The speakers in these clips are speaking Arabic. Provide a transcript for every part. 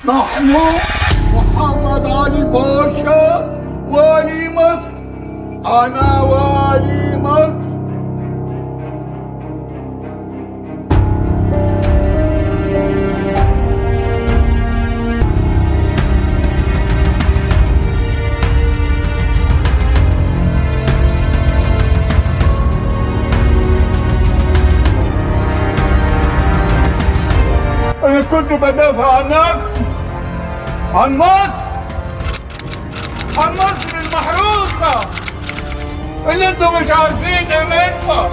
نحن محمد علي باشا والي مصر. أنا والي مصر. أنا كنت بدافع عن نفسي، عن مصر، عن مصر المحروسة اللي انتم مش عارفين قيمتها.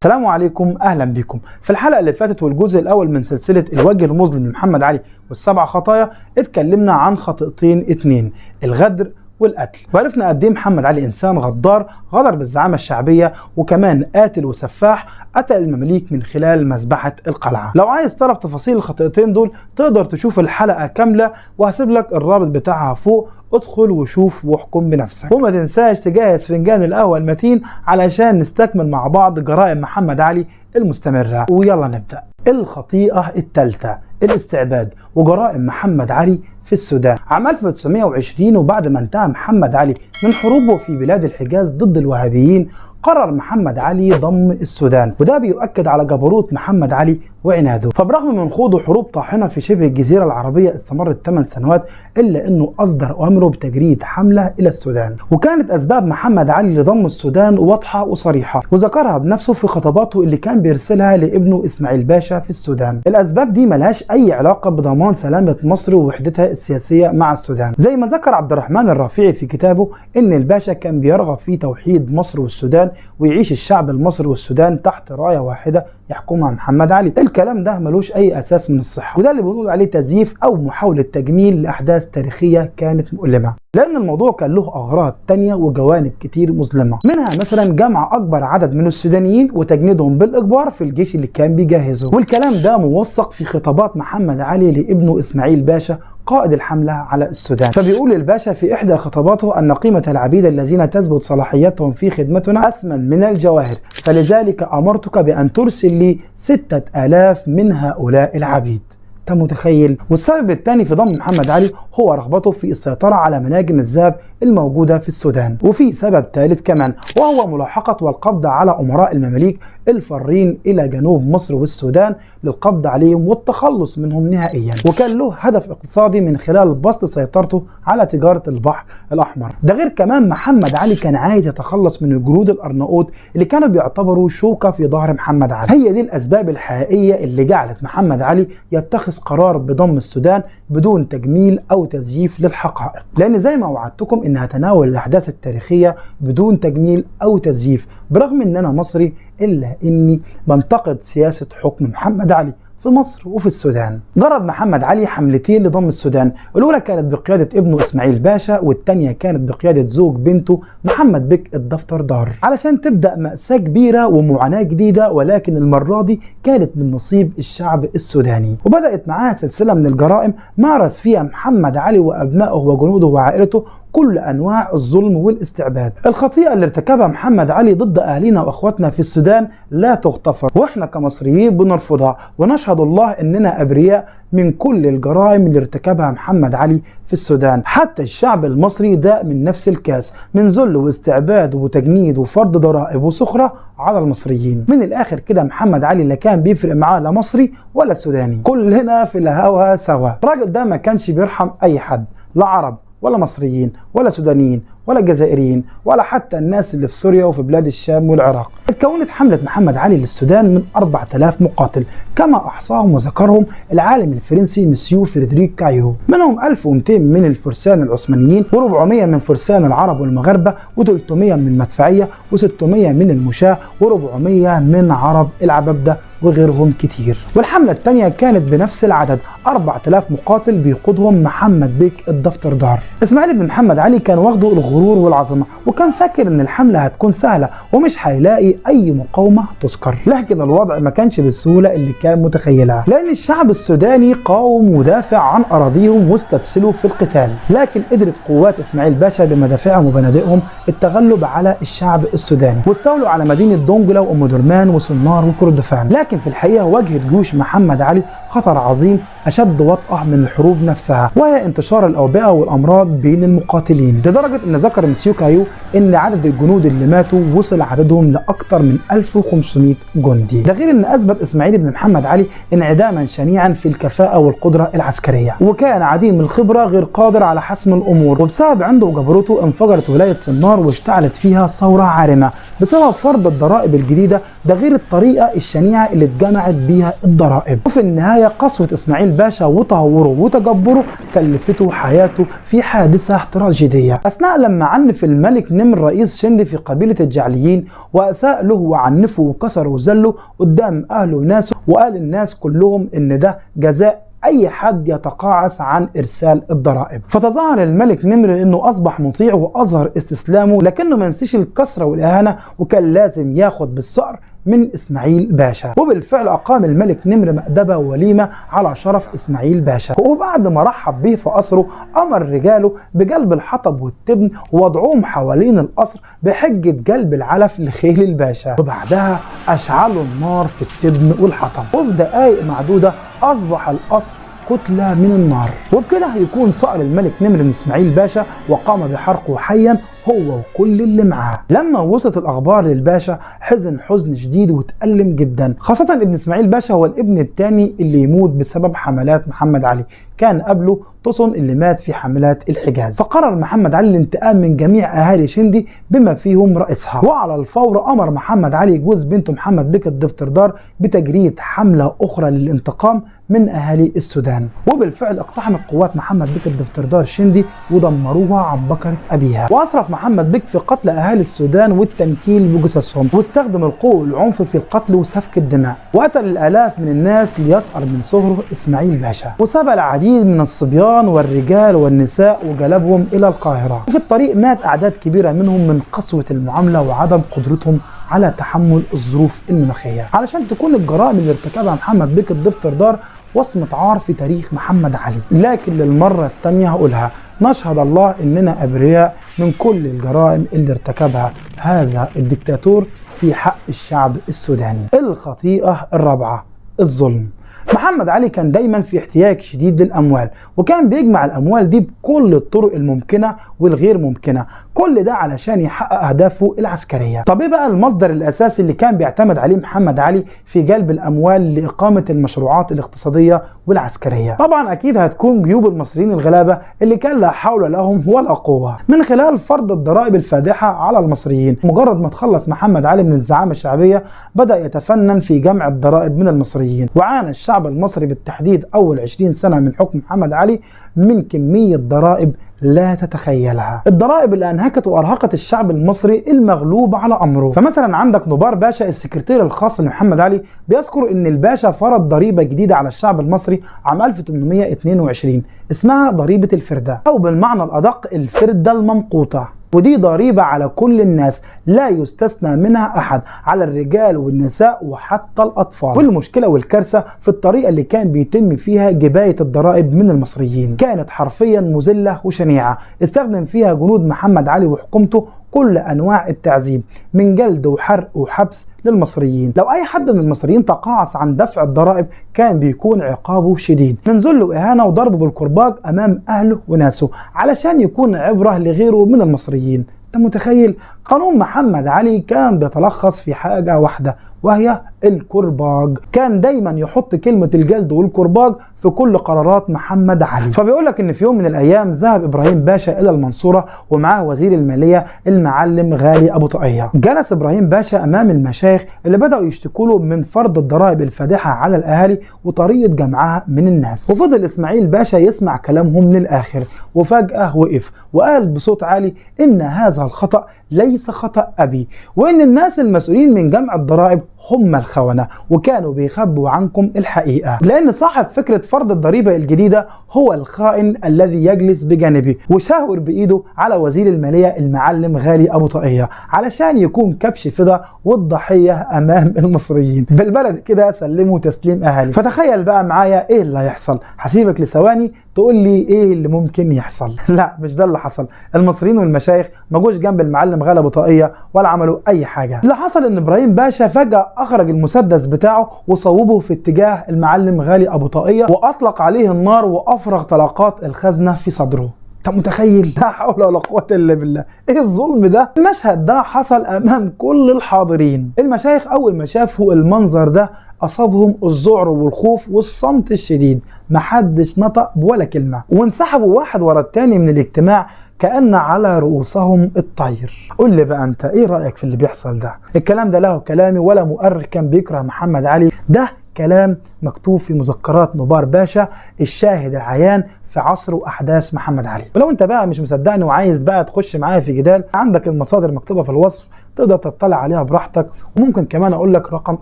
السلام عليكم، اهلا بكم. في الحلقه اللي فاتت والجزء الاول من سلسله الوجه المظلم لمحمد علي والسبع خطايا اتكلمنا عن خطيئتين اتنين: الغدر والقتل، وعرفنا قد ايه محمد علي انسان غدار، غدر بالزعامه الشعبيه، وكمان قاتل وسفاح قتل المماليك من خلال مذبحه القلعه. لو عايز تعرف تفاصيل الخطيئتين دول تقدر تشوف الحلقه كامله، وهسيب لك الرابط بتاعها فوق، ادخل وشوف واحكم بنفسك. وما تنساش تجهز فنجان القهوه المتين علشان نستكمل مع بعض جرائم محمد علي المستمره. ويلا نبدا. الخطيئه الثالثه: الاستعباد وجرائم محمد علي في السودان. عام 1920 وبعد ما انتهى محمد علي من حروبه في بلاد الحجاز ضد الوهابيين، قرر محمد علي ضم السودان، وده بيؤكد على جبروت محمد علي وعناده. فبرغم من خوضه حروب طاحنه في شبه الجزيره العربيه استمرت 8 سنوات، الا انه اصدر امره بتجريد حمله الى السودان. وكانت اسباب محمد علي لضم السودان واضحه وصريحه، وذكرها بنفسه في خطاباته اللي كان بيرسلها لابنه اسماعيل باشا في السودان. الاسباب دي ملهاش اي علاقه بضمان سلامه مصر ووحدتها السياسيه مع السودان، زي ما ذكر عبد الرحمن الرافعي في كتابه ان الباشا كان بيرغب في توحيد مصر والسودان، ويعيش الشعب المصري والسودان تحت رايه واحده يحكمها محمد علي. الكلام ده ملوش اي اساس من الصحه، وده اللي بنقول عليه تزييف او محاوله تجميل لاحداث تاريخيه كانت مؤلمه، لان الموضوع كان له اغراض تانية وجوانب كتير مظلمه، منها مثلا جمع اكبر عدد من السودانيين وتجنيدهم بالاجبار في الجيش اللي كان بيجهزه. والكلام ده موثق في خطابات محمد علي لابنه اسماعيل باشا قائد الحملة على السودان. فبيقول الباشا في إحدى خطاباته أن قيمة العبيد الذين تثبت صلاحيتهم في خدمتنا أثمن من الجواهر، فلذلك أمرتك بأن ترسل لي 6000 من هؤلاء العبيد. انت متخيل؟ والسبب الثاني في ضم محمد علي هو رغبته في السيطرة على مناجم الذهب الموجودة في السودان. وفي سبب ثالث كمان، وهو ملاحقة والقبض على أمراء المماليك الفارين إلى جنوب مصر والسودان للقبض عليهم والتخلص منهم نهائيا. وكان له هدف اقتصادي من خلال بسط سيطرته على تجارة البحر الأحمر. ده غير كمان محمد علي كان عايز يتخلص من الجنود الأرناؤوط اللي كانوا بيعتبروا شوكة في ظهر محمد علي. هي دي الأسباب الحقيقية اللي جعلت محمد علي يتخذ قرار بضم السودان بدون تجميل أو تزييف للحقائق، لأن زي ما وعدتكم إن هتناول الأحداث التاريخية بدون تجميل أو تزييف، برغم إن أنا مصري إلا إني بنتقد سياسة حكم محمد علي في مصر وفي السودان. جرب محمد علي حملتين لضم السودان، الأولى كانت بقيادة ابنه إسماعيل باشا، والثانية كانت بقيادة زوج بنته محمد بك الدفتر دار، علشان تبدأ مأساة كبيرة ومعاناة جديدة، ولكن المرة دي كانت من نصيب الشعب السوداني. وبدأت معاها سلسلة من الجرائم مارس فيها محمد علي وأبنائه وجنوده وعائلته كل أنواع الظلم والاستعباد. الخطيئة اللي ارتكبها محمد علي ضد أهلنا وأخواتنا في السودان لا تغتفر، وإحنا كمصريين بنرفضها، ونشهد الله إننا أبرياء من كل الجرائم اللي ارتكبها محمد علي في السودان. حتى الشعب المصري داء من نفس الكاس، من ذل واستعباد وتجنيد وفرض ضرائب وسخرة على المصريين. من الآخر كده محمد علي لا كان بيفرق معاه لا مصري ولا سوداني، كلنا في الهوا سوا. الراجل ده ما كانش بيرحم أي حد، لا عرب ولا مصريين ولا سودانيين ولا جزائريين ولا حتى الناس اللي في سوريا وفي بلاد الشام والعراق. اتكونت حملة محمد علي للسودان من 4000 مقاتل كما أحصاهم وذكرهم العالم الفرنسي مسيو فريدريك كايو، منهم 1200 من الفرسان العثمانيين، و400 من فرسان العرب والمغاربة، و300 من المدفعية، و600 من المشاة، و400 من عرب العبابدة وغيرهم كتير. والحملة الثانية كانت بنفس العدد، 4000 مقاتل بيقودهم محمد بك الدفتر دار. اسماعيل بن محمد علي كان واخده الغرور والعظمة، وكان فاكر ان الحملة هتكون سهلة ومش هيلاقي اي مقاومة تذكر، لكن الوضع ما كانش بالسهولة اللي كان متخيلها، لان الشعب السوداني قاوم ودافع عن اراضيهم واستبسلوا في القتال. لكن قدرت قوات اسماعيل باشا بمدافعهم وبنادقهم التغلب على الشعب السوداني، واستولوا على مدينة دونجلا وام درمان وسنار وكردفان. لكن ولكن في الحقيقة واجهت جيوش محمد علي خطر عظيم أشد وطأة من الحروب نفسها، وهي انتشار الأوبئة والأمراض بين المقاتلين، لدرجة أن ذكر مسيو كايو أن عدد الجنود اللي ماتوا وصل عددهم لأكثر من 1500 جندي. ده غير أن أثبت إسماعيل بن محمد علي انعداما شنيعا في الكفاءة والقدرة العسكرية، وكان عديم الخبرة غير قادر على حسم الأمور، وبسبب عنده وجبروته انفجرت ولاية سنار واشتعلت فيها ثورة عارمة بسبب فرض الضرائب الجديدة، ده غير الطريقة الشنيعة اللي اتجمعت بيها الضرائب. وفي النهاية قسوة إسماعيل باشا وتهوره وتجبره كلفته حياته في حادثة تراجيدية أثناء لما عنف الملك نمر رئيس شندي في قبيلة الجعليين، وأساء له وعنفه وكسره وذله قدام أهله وناسه، وقال الناس كلهم إن ده جزاء أي حد يتقاعس عن إرسال الضرائب. فتظاهر الملك نمر إنه أصبح مطيع وأظهر استسلامه، لكنه ما نسيش الكسرة والإهانة وكان لازم ياخد بالصقر من إسماعيل باشا. وبالفعل أقام الملك نمر مأدبة وليمة على شرف إسماعيل باشا، وبعد ما رحب به في قصره أمر رجاله بجلب الحطب والتبن ووضعوهم حوالين القصر بحجة جلب العلف لخيل الباشا، وبعدها أشعلوا النار في التبن والحطب، وفي دقائق معدودة أصبح القصر كتلة من النار. وبكده يكون صقر الملك نمر من إسماعيل باشا وقام بحرقه حيا هو وكل اللي معاه. لما وصلت الأخبار للباشا حزن حزن شديد وتألم جدا، خاصة ابن إسماعيل باشا هو الابن الثاني اللي يموت بسبب حملات محمد علي، كان قبله طسن اللي مات في حملات الحجاز. فقرر محمد علي الانتقام من جميع أهالي شندي بما فيهم رئيسها، وعلى الفور أمر محمد علي جوز بنته محمد بك الدفتردار بتجريد حملة أخرى للانتقام من أهالي السودان. وبالفعل اقتحمت قوات محمد بك الدفتردار شندي ودمروها عن بكرة أبيها، وأسرف محمد بك في قتل أهالي السودان والتنكيل بجثثهم، واستخدم القوة والعنف في القتل وسفك الدماء، وقتل الآلاف من الناس ليسأر من صهره إسماعيل باشا، وسبى العديد من الصبيان والرجال والنساء وجلبهم إلى القاهرة. وفي الطريق مات أعداد كبيرة منهم من قسوة المعاملة وعدم قدرتهم على تحمل الظروف المناخية. علشان تكون الجرائم اللي ارتكبها محمد بك الدفتردار وصمة عار في تاريخ محمد علي، لكن للمرة الثانية هقولها نشهد الله إننا أبرياء من كل الجرائم اللي ارتكبها هذا الدكتاتور في حق الشعب السوداني. الخطيئة الرابعة: الظلم. محمد علي كان دايما في احتياج شديد للأموال، وكان بيجمع الأموال دي بكل الطرق الممكنة والغير ممكنة، كل ده علشان يحقق أهدافه العسكرية. طب ايه بقى المصدر الأساسي اللي كان بيعتمد عليه محمد علي في جلب الأموال لإقامة المشروعات الاقتصادية والعسكرية؟ طبعا أكيد هتكون جيوب المصريين الغلابة اللي كان لا حول لهم ولا قوة، من خلال فرض الضرائب الفادحة على المصريين. مجرد ما تخلص محمد علي من الزعامة الشعبية بدأ يتفنن في جمع الضرائب من المصريين، وعانى الشعب المصري بالتحديد أول 20 سنة من حكم محمد علي من كمية ضرائب لا تتخيلها. الضرائب اللي أنهكت وأرهقت الشعب المصري المغلوب على أمره. فمثلا عندك نبار باشا السكرتير الخاص لمحمد علي بيذكر إن الباشا فرض ضريبة جديدة على الشعب المصري عام 1822 اسمها ضريبة الفردة، أو بالمعنى الأدق الفردة الممقوطة، ودي ضريبة على كل الناس لا يستثنى منها أحد، على الرجال والنساء وحتى الأطفال. والمشكلة والكارثة في الطريقة اللي كان بيتم فيها جباية الضرائب من المصريين، كانت حرفيا مذلة وشنيعة، استخدم فيها جنود محمد علي وحكومته كل أنواع التعذيب من جلد وحرق وحبس للمصريين. لو أي حد من المصريين تقاعس عن دفع الضرائب كان بيكون عقابه شديد، من ذل وإهانة وضربه بالكرباج أمام أهله وناسه علشان يكون عبرة لغيره من المصريين. أنت متخيل؟ قانون محمد علي كان بيتلخص في حاجة واحدة وهي الكرباج، كان دايما يحط كلمة الجلد والكرباج في كل قرارات محمد علي. فبيقولك ان في يوم من الايام ذهب ابراهيم باشا الى المنصورة ومعاه وزير المالية المعلم غالي ابو طاقية. جلس ابراهيم باشا امام المشايخ اللي بدأوا يشتكوا له من فرض الضرائب الفادحة على الاهالي وطريقة جمعها من الناس، وفضل اسماعيل باشا يسمع كلامهم للاخر، وفجأة وقف وقال بصوت عالي ان هذا الخطأ ليس خطأ أبي، وإن الناس المسؤولين من جمع الضرائب هم الخونة وكانوا بيخبوا عنكم الحقيقة، لأن صاحب فكرة فرض الضريبة الجديدة هو الخائن الذي يجلس بجانبي وشاور بإيده على وزير المالية المعلم غالي أبو طاقية علشان يكون كبش فدا والضحية أمام المصريين. بالبلد كده سلموا تسليم أهالي. فتخيل بقى معايا إيه اللي هيحصل. هسيبك لثواني تقول لي إيه اللي ممكن يحصل. لا مش ده اللي حصل. المصريين والمشايخ ما جوش جنب المعلم غالي أبو طاقية ولا عملوا أي حاجة. اللي حصل إن إبراهيم باشا فجأة اخرج المسدس بتاعه وصوبه في اتجاه المعلم غالي ابو طاقية واطلق عليه النار وافرغ طلقات الخزنة في صدره. انت متخيل؟ لا حول ولا قوة الا بالله، ايه الظلم ده؟ المشهد ده حصل امام كل الحاضرين. المشايخ اول ما شافوا المنظر ده اصابهم الذعر والخوف والصمت الشديد، محدش نطق ولا كلمة، وانسحبوا واحد ورا التاني من الاجتماع كأن على رؤوسهم الطير. قول لي بقى انت ايه رأيك في اللي بيحصل ده؟ الكلام ده له كلامي ولا مؤرخ كان بيكره محمد علي، ده كلام مكتوب في مذكرات نبار باشا الشاهد العيان في عصر واحداث محمد علي. ولو انت بقى مش مصدقني وعايز بقى تخش معايا في جدال، عندك المصادر مكتوبه في الوصف تقدر تطلع عليها براحتك، وممكن كمان اقول لك رقم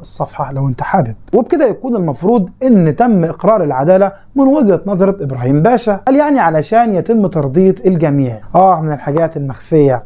الصفحه لو انت حابب. وبكده يكون المفروض ان تم اقرار العداله من وجهه نظره ابراهيم باشا، قال يعني علشان يتم ترضيه الجميع. من الحاجات المخفيه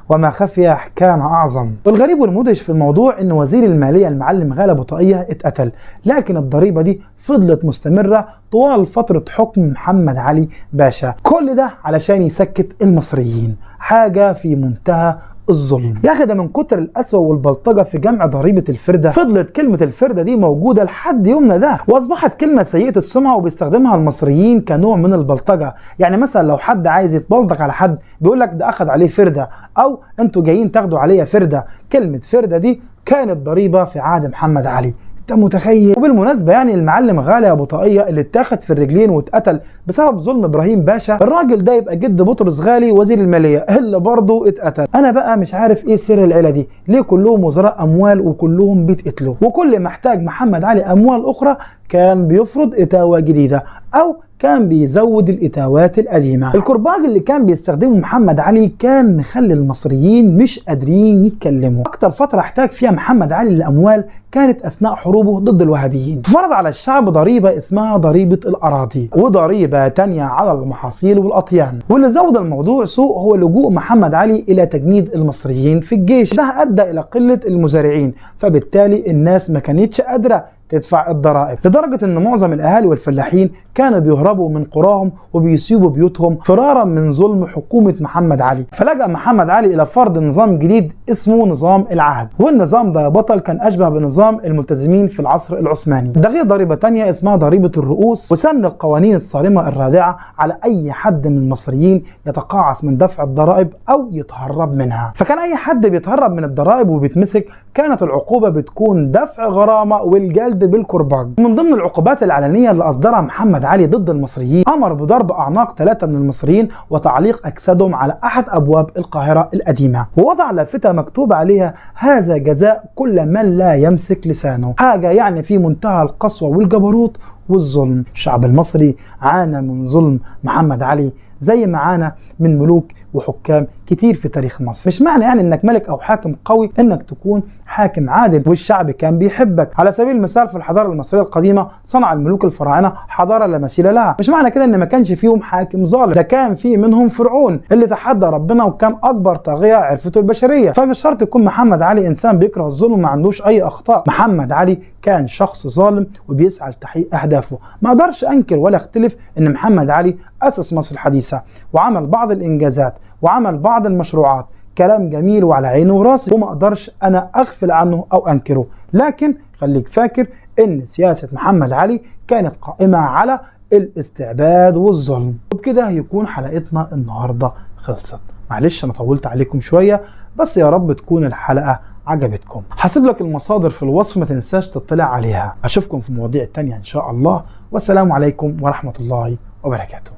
وما خفي كان أعظم. والغريب والمدهش في الموضوع إن وزير المالية المعلم غالي أبو طاقية اتقتل، لكن الضريبة دي فضلت مستمرة طوال فترة حكم محمد علي باشا. كل ده علشان يسكت المصريين، حاجة في منتهى الظلم. يا اخي ده من كتر القسوه والبلطجه في جمع ضريبه الفرده فضلت كلمه الفرده دي موجوده لحد يومنا ده، واصبحت كلمه سيئه السمعه وبيستخدمها المصريين كنوع من البلطجه. يعني مثلا لو حد عايز يتبلطج على حد بيقول لك ده اخذ عليه فرده، او انتوا جايين تاخدوا عليا فرده. كلمه فرده دي كانت ضريبه في عهد محمد علي. انت متخيل؟ وبالمناسبه يعني المعلم غالي ابو طاقية اللي اتاخد في الرجلين واتقتل بسبب ظلم ابراهيم باشا، الراجل ده يبقى جد بطرس غالي وزير الماليه اللي برضه اتقتل. انا بقى مش عارف ايه سر العيله دي، ليه كلهم وزراء اموال وكلهم بيتقتلوا، وكل ما احتاج محمد علي اموال اخرى كان بيفرض اتاوه جديده او كان بيزود الاتاوات القديمه. الكرباج اللي كان بيستخدمه محمد علي كان مخلي المصريين مش قادرين يتكلموا. اكتر فتره احتاج فيها محمد علي للاموال كانت اثناء حروبه ضد الوهابيين. فرض على الشعب ضريبه اسمها ضريبه الاراضي، وضريبه تانية على المحاصيل والاطيان. واللي زود الموضوع سوء هو لجوء محمد علي الى تجنيد المصريين في الجيش، ده ادى الى قله المزارعين، فبالتالي الناس ما كانتش قادره تدفع الضرائب، لدرجة ان معظم الاهالي والفلاحين كانوا بيهربوا من قراهم وبيسيبوا بيوتهم فرارا من ظلم حكومة محمد علي. فلجأ محمد علي الى فرض نظام جديد اسمه نظام العهد، والنظام ده بطل كان اشبه بنظام الملتزمين في العصر العثماني. ده غير ضريبة تانية اسمها ضريبة الرؤوس، وسن القوانين الصارمة الرادعة على اي حد من المصريين يتقاعس من دفع الضرائب او يتهرب منها. فكان اي حد بيتهرب من الضرائب وبيتمسك كانت العقوبة بتكون دفع غرامة والجلد بالكرباج. من ضمن العقوبات العلنية اللي أصدرها محمد علي ضد المصريين أمر بضرب أعناق 3 من المصريين وتعليق أجسادهم على أحد أبواب القاهرة القديمة، ووضع لافتة مكتوب عليها هذا جزاء كل من لا يمسك لسانه. حاجة يعني في منتهى القسوة والجبروت والظلم. الشعب المصري عانى من ظلم محمد علي زي ما عانى من ملوك وحكام كتير في تاريخ مصر. مش معنى يعني انك ملك او حاكم قوي انك تكون حاكم عادل والشعب كان بيحبك. على سبيل المثال في الحضاره المصريه القديمه صنع الملوك الفراعنه حضاره لا مثيل لها. مش معنى كده ان ما كانش فيهم حاكم ظالم، ده كان في منهم فرعون اللي تحدى ربنا وكان اكبر طاغيه عرفته البشريه. فمش شرط يكون محمد علي انسان بيكره الظلم وما عندوش اي اخطاء. محمد علي كان شخص ظالم وبيسعى لتحقيق اهدافه. ما اقدرش انكر ولا اختلف ان محمد علي اسس مصر الحديثه وعمل بعض الانجازات وعمل بعض المشروعات، كلام جميل وعلى عيني وراسي وما اقدرش انا اغفل عنه او انكره. لكن خليك فاكر ان سياسة محمد علي كانت قائمة على الاستعباد والظلم. وبكده يكون حلقتنا النهاردة خلصت. معلش انا طولت عليكم شوية، بس يا رب تكون الحلقة عجبتكم. هسيب لك المصادر في الوصف ما تنساش تطلع عليها. اشوفكم في مواضيع تانية ان شاء الله، والسلام عليكم ورحمة الله وبركاته.